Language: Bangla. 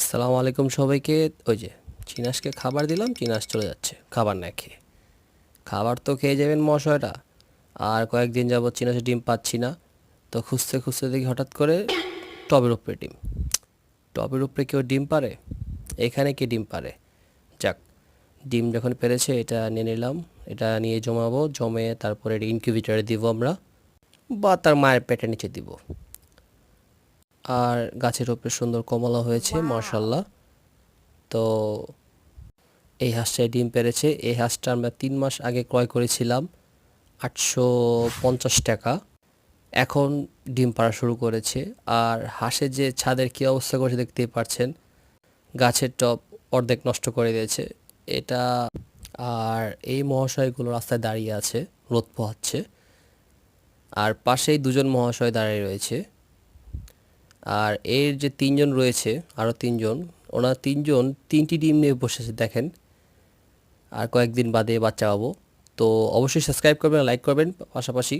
আসসালামু আলাইকুম সবাইকে। ওই যে চিনাসকে খাবার দিলাম, চিনাস চলে যাচ্ছে খাবার না খেয়ে। খাবার তো খেয়ে যাবেন মহাশয়টা। আর কয়েকদিন যাবৎ চিনাসে ডিম পাচ্ছি না, তো খুঁজতে খুঁজতে দেখি হঠাৎ করে টবের উপরে ডিম। টবের উপরে কেউ ডিম পারে? এখানে কে ডিম পারে? যাক, ডিম যখন পেরেছে এটা নিয়ে নিলাম। এটা নিয়ে জমাবো, জমে তারপরে ইনকিউবেটরে দিব আমরা, বা তার মায়ের পেটের নিচে দিব। আর গাছের উপরে সুন্দর কমলা হয়েছে মাশাল্লাহ। তো এই হাঁসটায় ডিম পেড়েছে। এই হাঁসটা আমরা ৩ মাস আগে ক্রয় করেছিলাম ৮৫০ টাকা। এখন ডিম পাড়া শুরু করেছে। আর হাঁসের যে ছাদের কী অবস্থা করেছে দেখতেই পারছেন। গাছের টব অর্ধেক নষ্ট করে দিয়েছে এটা। আর এই মহাশয়গুলো রাস্তায় দাঁড়িয়ে আছে, রোদ পোহাচ্ছে। আর পাশেই দুজন মহাশয় দাঁড়িয়ে রয়েছে। আর এর যে তিনজন রয়েছে, আরও তিনজন, ওনারা তিনজন তিনটি ডিম নিয়ে বসেছে দেখেন। আর কয়েকদিন বাদে বাচ্চা পাবো। তো অবশ্যই সাবস্ক্রাইব করবেন, লাইক করবেন পাশাপাশি।